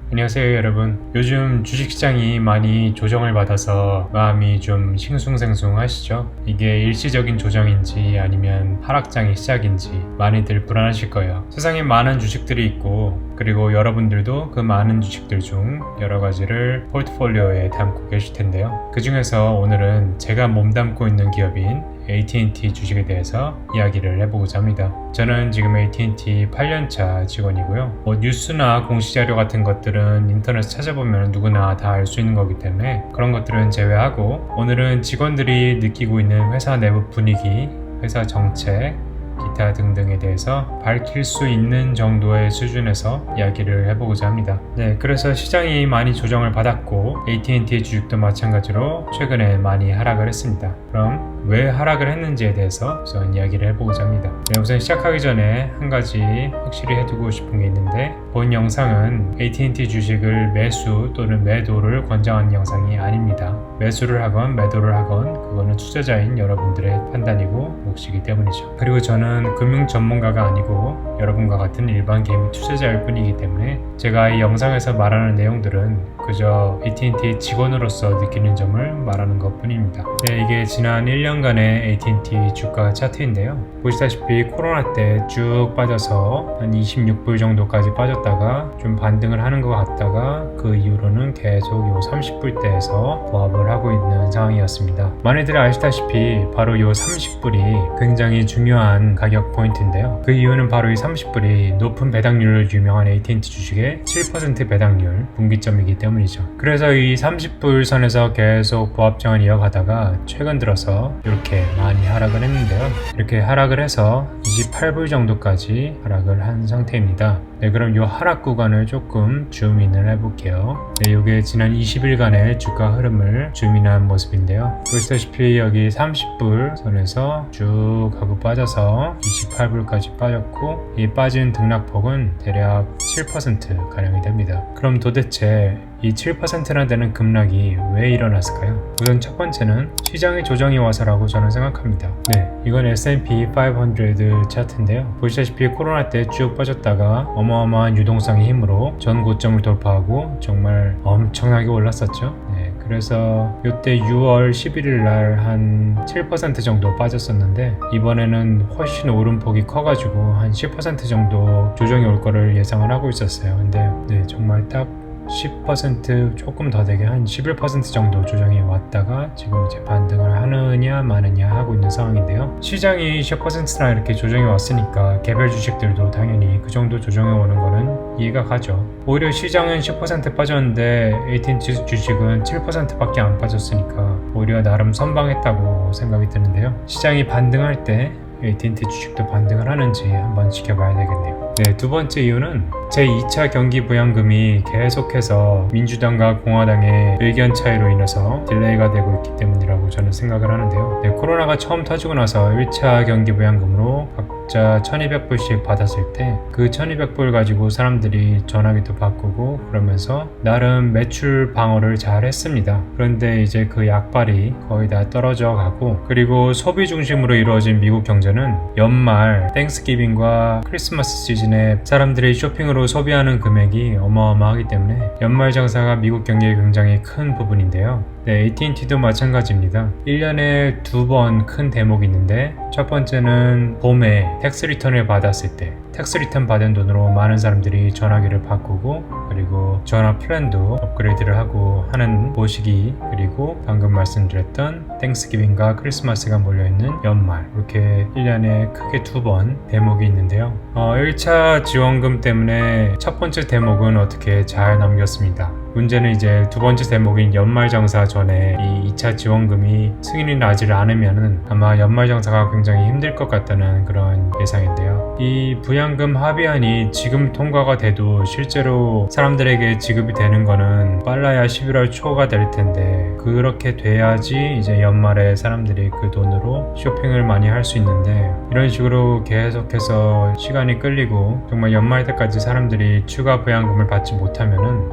안녕하세요 여러분. 요즘 주식시장이 많이 조정을 받아서 마음이 좀 싱숭생숭하시죠? 이게 일시적인 조정인지 아니면 하락장의 시작인지 많이들 불안하실 거예요. 세상에 많은 주식들이 있고, 그리고 여러분들도 그 많은 주식들 중 여러 가지를 포트폴리오에 담고 계실 텐데요. 그 중에서 오늘은 제가 몸담고 있는 기업인 AT&T 주식에 대해서 이야기를 해보고자 합니다. 저는 지금 AT&T 8년차 직원이고요. 뉴스나 공시자료 같은 것들은 인터넷에 찾아보면 누구나 다 알 수 있는 거기 때문에 그런 것들은 제외하고, 오늘은 직원들이 느끼고 있는 회사 내부 분위기, 회사 정책, 기타 등등에 대해서 밝힐 수 있는 정도의 수준에서 이야기를 해보고자 합니다. 그래서 시장이 많이 조정을 받았고 AT&T의 주식도 마찬가지로 최근에 많이 하락을 했습니다. 그럼 왜 하락을 했는지에 대해서 우선 이야기를 해보고자 합니다. 우선 시작하기 전에 한 가지 확실히 해두고 싶은 게 있는데, 본 영상은 AT&T 주식을 매수 또는 매도를 권장하는 영상이 아닙니다. 매수를 하건 매도를 하건 그거는 투자자인 여러분들의 판단이고 몫이기 때문이죠. 그리고 저는 금융 전문가가 아니고 여러분과 같은 일반 개미 투자자일 뿐이기 때문에 제가 이 영상에서 말하는 내용들은 그저 AT&T 직원으로서 느끼는 점을 말하는 것 뿐입니다. 이게 지난 1년간의 AT&T 주가 차트인데요. 보시다시피 코로나 때 쭉 빠져서 한 26불 정도까지 빠졌다가 좀 반등을 하는 것 같다가 그 이후로는 계속 요 30불대에서 보합을 하고 있는 상황이었습니다. 많이들 아시다시피 바로 요 30불이 굉장히 중요한 가격 포인트인데요. 그 이유는 바로 이 30불이 높은 배당률로 유명한 AT&T 주식의 7% 배당률 분기점이기 때문이죠. 그래서 이 30불 선에서 계속 보합장을 이어가다가 최근 들어서 이렇게 많이 하락을 했는데요. 이렇게 하락을 해서 28불 정도까지 하락을 한 상태입니다. 그럼 이 하락 구간을 조금 줌인을 해볼게요. 이게 지난 20일간의 주가 흐름을 줌인한 모습인데요. 보시다시피 여기 30불 선에서 쭉 하고 빠져서 28불까지 빠졌고, 이 빠진 등락폭은 대략 7% 가량이 됩니다. 그럼 도대체 이 7%나 되는 급락이 왜 일어났을까요? 우선 첫 번째는 시장의 조정이 와서라고 저는 생각합니다. 이건 S&P 500 차트인데요. 보시다시피 코로나 때 쭉 빠졌다가 어마어마한 유동성의 힘으로 전 고점을 돌파하고 정말 엄청나게 올랐었죠. 그래서 이때 6월 11일 날 한 7% 정도 빠졌었는데, 이번에는 훨씬 오름폭이 커가지고 한 10% 정도 조정이 올 거를 예상을 하고 있었어요. 근데 정말 딱 10% 조금 더 되게 한 11% 정도 조정이 왔다가 지금 이제 반등을 하느냐 마느냐 하고 있는 상황인데요. 시장이 10%나 이렇게 조정이 왔으니까 개별 주식들도 당연히 그 정도 조정이 오는 거는 이해가 가죠. 오히려 시장은 10% 빠졌는데 AT&T 주식은 7%밖에 안 빠졌으니까 오히려 나름 선방했다고 생각이 드는데요. 시장이 반등할 때 AT&T 주식도 반등을 하는지 한번 지켜봐야 되겠네요. 두 번째 이유는 제2차 경기 부양금이 계속해서 민주당과 공화당의 의견 차이로 인해서 딜레이가 되고 있기 때문이라고 저는 생각을 하는데요. 코로나가 처음 터지고 나서 1차 경기 부양금으로 각자 1200불씩 받았을 때 그 1200불 가지고 사람들이 전화기도 바꾸고 그러면서 나름 매출 방어를 잘 했습니다. 그런데 이제 그 약발이 거의 다 떨어져 가고, 그리고 소비 중심으로 이루어진 미국 경제는 연말 땡스기빙과 크리스마스 시즌에 사람들이 쇼핑으로 소비하는 금액이 어마어마하기 때문에 연말 장사가 미국 경제의 굉장히 큰 부분인데요. AT&T도 마찬가지입니다. 1년에 2번 큰 대목이 있는데, 첫 번째는 봄에 텍스 리턴을 받았을 때 텍스 리턴 받은 돈으로 많은 사람들이 전화기를 바꾸고, 그리고 전화 플랜도 업그레이드를 하고 하는 보시기, 그리고 방금 말씀드렸던 땡스기빙과 크리스마스가 몰려있는 연말, 이렇게 1년에 크게 2번 대목이 있는데요. 1차 지원금 때문에 첫 번째 대목은 어떻게 잘 넘겼습니다. 문제는 이제 두 번째 대목인 연말정사 전에 이 2차 지원금이 승인이 나지 않으면은 아마 연말정사가 굉장히 힘들 것 같다는 그런 예상인데요. 이 부양금 합의안이 지금 통과가 돼도 실제로 사람들에게 지급이 되는 거는 빨라야 11월 초가 될 텐데, 그렇게 돼야지 이제 연말에 사람들이 그 돈으로 쇼핑을 많이 할 수 있는데, 이런 식으로 계속해서 시간이 끌리고 정말 연말 때까지 사람들이 추가 부양금을 받지 못하면은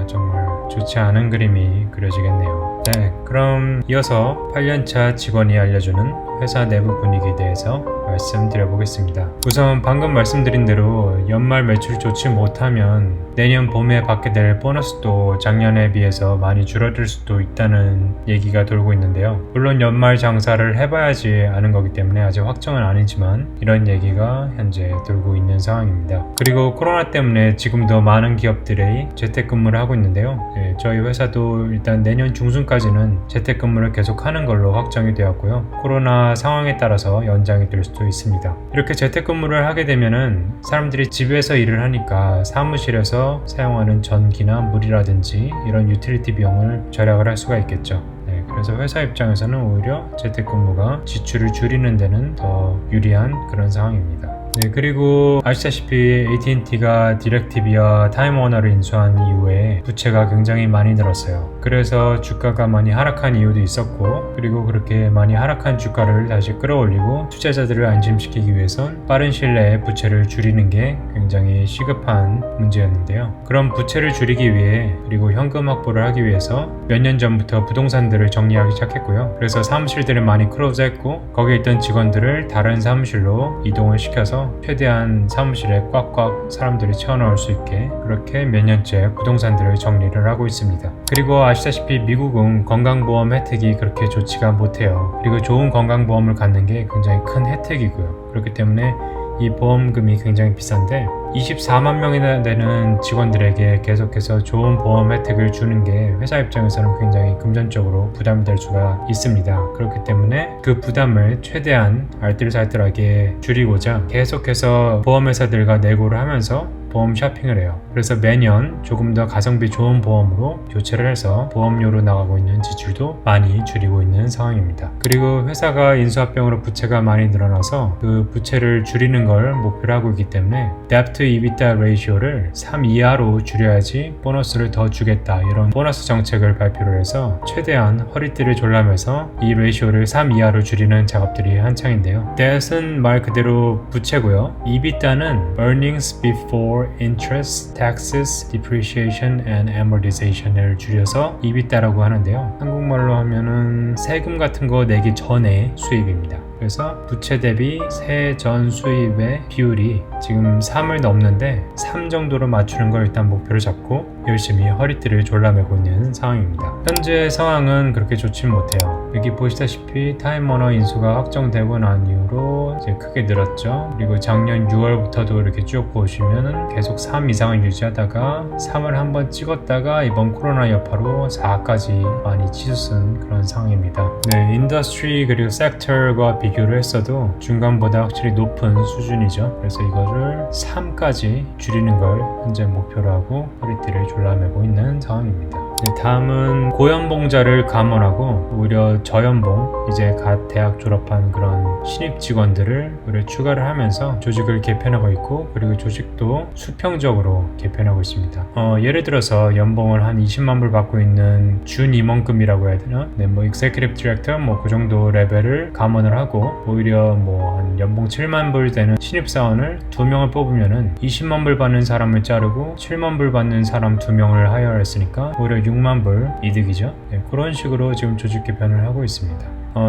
정말 좋지 않은 그림이 그려지겠네요. 그럼 이어서 8년차 직원이 알려주는 회사 내부 분위기에 대해서 말씀드려보겠습니다. 우선 방금 말씀드린 대로 연말 매출이 좋지 못하면 내년 봄에 받게 될 보너스도 작년에 비해서 많이 줄어들 수도 있다는 얘기가 돌고 있는데요. 물론 연말 장사를 해봐야지 아는 거기 때문에 아직 확정은 아니지만 이런 얘기가 현재 돌고 있는 상황입니다. 그리고 코로나 때문에 지금도 많은 기업들이 재택근무를 하고 있는데요. 저희 회사도 일단 내년 중순까지는 재택근무를 계속하는 걸로 확정이 되었고요. 코로나 상황에 따라서 연장이 될 수도 있습니다. 이렇게 재택근무를 하게 되면은 사람들이 집에서 일을 하니까 사무실에서 사용하는 전기나 물이라든지 이런 유틸리티 비용을 절약을 할 수가 있겠죠. 그래서 회사 입장에서는 오히려 재택근무가 지출을 줄이는 데는 더 유리한 그런 상황입니다. 그리고 아시다시피 AT&T가 디렉티비와 타임워너를 인수한 이후에 부채가 굉장히 많이 늘었어요. 그래서 주가가 많이 하락한 이유도 있었고, 그리고 그렇게 많이 하락한 주가를 다시 끌어올리고 투자자들을 안심시키기 위해선 빠른 시일 내에 부채를 줄이는 게 굉장히 시급한 문제였는데요. 그럼 부채를 줄이기 위해, 그리고 현금 확보를 하기 위해서 몇 년 전부터 부동산들을 정리하기 시작했고요. 그래서 사무실들을 많이 클로즈했고, 거기에 있던 직원들을 다른 사무실로 이동을 시켜서 최대한 사무실에 꽉꽉 사람들이 채워넣을 수 있게 그렇게 몇 년째 부동산들을 정리를 하고 있습니다. 그리고 아시다시피 미국은 건강보험 혜택이 그렇게 좋지가 못해요. 그리고 좋은 건강보험을 갖는 게 굉장히 큰 혜택이고요. 그렇기 때문에 이 보험금이 굉장히 비싼데 24만 명이나 되는 직원들에게 계속해서 좋은 보험 혜택을 주는 게 회사 입장에서는 굉장히 금전적으로 부담이 될 수가 있습니다. 그렇기 때문에 그 부담을 최대한 알뜰살뜰하게 줄이고자 계속해서 보험회사들과 내고를 하면서 보험 쇼핑을 해요. 그래서 매년 조금 더 가성비 좋은 보험으로 교체를 해서 보험료로 나가고 있는 지출도 많이 줄이고 있는 상황입니다. 그리고 회사가 인수합병으로 부채가 많이 늘어나서 그 부채를 줄이는 걸 목표로 하고 있기 때문에 Debt to EBITDA 레이시오를 3 이하로 줄여야지 보너스를 더 주겠다, 이런 보너스 정책을 발표를 해서 최대한 허리띠를 졸라매서 이 레이시오를 3 이하로 줄이는 작업들이 한창인데요. Debt은 말 그대로 부채고요. EBITDA는 Earnings Before Interest, Taxes, Depreciation and Amortization을 줄여서 EBITDA라고 하는데요. 한국말로 하면은 세금 같은 거 내기 전에 수입입니다. 그래서 부채 대비 세전 수입의 비율이 지금 3을 넘는데 3 정도로 맞추는 걸 일단 목표를 잡고 열심히 허리띠를 졸라매고 있는 상황입니다. 현재 상황은 그렇게 좋진 못해요. 여기 보시다시피 타임워너 인수가 확정되고 난 이후로 이제 크게 늘었죠. 그리고 작년 6월부터도 이렇게 쭉 보시면은 계속 3 이상을 유지하다가 3을 한번 찍었다가 이번 코로나 여파로 4까지 많이 치솟은 그런 상황입니다. 인더스트리 그리고 섹터과 비교를 했어도 중간보다 확실히 높은 수준이죠. 그래서 이거를 3까지 줄이는 걸 현재 목표로 하고 허리띠를 졸라매고 있는 상황입니다. 다음은 고연봉자를 감원하고 오히려 저연봉, 이제 갓 대학 졸업한 그런 신입 직원들을 오히려 추가를 하면서 조직을 개편하고 있고, 그리고 조직도 수평적으로 개편하고 있습니다. 예를 들어서 연봉을 한 20만 불 받고 있는 준 임원급이라고 해야 되나? 뭐 Executive Director 뭐 그 정도 레벨을 감원을 하고, 오히려 뭐 한 연봉 7만 불 되는 신입사원을 2명을 뽑으면은 20만 불 받는 사람을 자르고 7만 불 받는 사람 2명을 하이어했으니까 오히려 6만 불 이득이죠. 그런 식으로 지금 조직 개편을 하고 있습니다.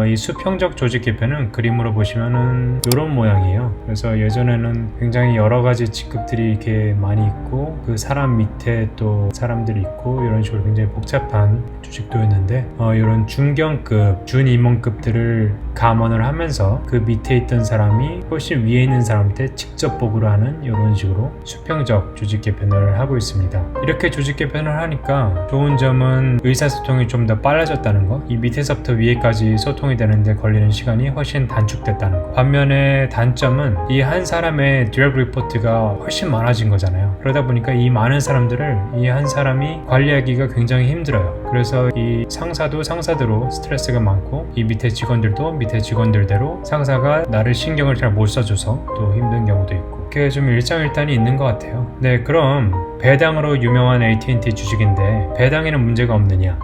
이 수평적 조직 개편은 그림으로 보시면은 이런 모양이에요. 그래서 예전에는 굉장히 여러 가지 직급들이 이렇게 많이 있고, 그 사람 밑에 또 사람들이 있고, 이런 식으로 굉장히 복잡한 조직도였는데, 이런 중견급, 준임원급들을 감원을 하면서 그 밑에 있던 사람이 훨씬 위에 있는 사람한테 직접 보고를 하는 이런 식으로 수평적 조직 개편을 하고 있습니다. 이렇게 조직 개편을 하니까 좋은 점은 의사소통이 좀 더 빨라졌다는 거, 이 밑에서부터 위에까지 소통이 되는데 걸리는 시간이 훨씬 단축됐다는 거. 반면에 단점은 이 한 사람의 디렉트 리포트가 훨씬 많아진 거잖아요. 그러다 보니까 이 많은 사람들을 이 한 사람이 관리하기가 굉장히 힘들어요. 그래서 이 상사도 상사대로 스트레스가 많고, 이 밑에 직원들도 밑에 직원들대로 상사가 나를 신경을 잘 못 써줘서 또 힘든 경우도 있고, 그게 좀 일장일단이 있는 것 같아요. 그럼 배당으로 유명한 AT&T 주식인데 배당에는 문제가 없느냐?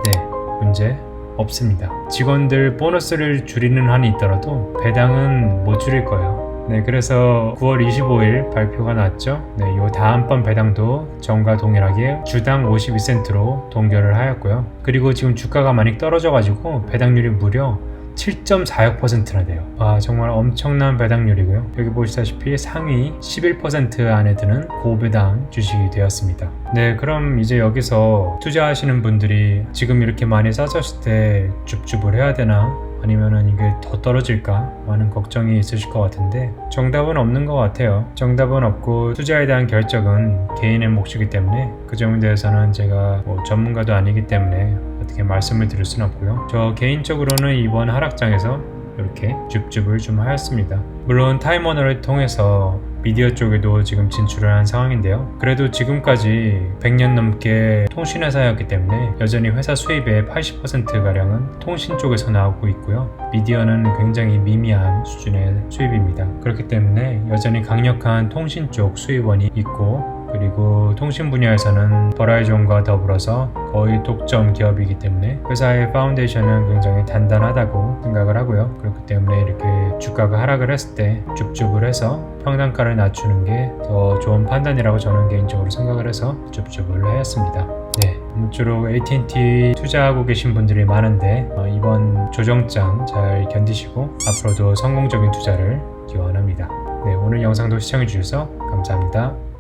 문제 없습니다. 직원들 보너스를 줄이는 한이 있더라도 배당은 못 줄일 거예요. 그래서 9월 25일 발표가 났죠. 요 다음번 배당도 전과 동일하게 주당 52센트로 동결을 하였고요. 그리고 지금 주가가 많이 떨어져 가지고 배당률이 무려 7.46%나 돼요. 와, 정말 엄청난 배당률이고요. 여기 보시다시피 상위 11% 안에 드는 고배당 주식이 되었습니다. 네, 그럼 이제 여기서 투자하시는 분들이 지금 이렇게 많이 싸졌을 때 줍줍을 해야 되나? 아니면은 이게 더 떨어질까? 많은 걱정이 있으실 것 같은데 정답은 없는 것 같아요. 정답은 없고 투자에 대한 결정은 개인의 몫이기 때문에 그 점에 대해서는 제가 전문가도 아니기 때문에 어떻게 말씀을 드릴 수는 없고요. 저 개인적으로는 이번 하락장에서 이렇게 줍줍을 좀 하였습니다. 물론 타임워너를 통해서 미디어 쪽에도 지금 진출을 한 상황인데요. 그래도 지금까지 100년 넘게 통신회사였기 때문에 여전히 회사 수입의 80%가량은 통신 쪽에서 나오고 있고요. 미디어는 굉장히 미미한 수준의 수입입니다. 그렇기 때문에 여전히 강력한 통신 쪽 수입원이 있고, 그리고 통신 분야에서는 버라이존과 더불어서 거의 독점 기업이기 때문에 회사의 파운데이션은 굉장히 단단하다고 생각을 하고요. 그렇기 때문에 이렇게 주가가 하락을 했을 때 줍줍을 해서 평단가를 낮추는 게 더 좋은 판단이라고 저는 개인적으로 생각을 해서 줍줍을 하였습니다. 네, 아무쪼록 AT&T 투자하고 계신 분들이 많은데 이번 조정장 잘 견디시고 앞으로도 성공적인 투자를 기원합니다. 네, 오늘 영상도 시청해 주셔서 감사합니다.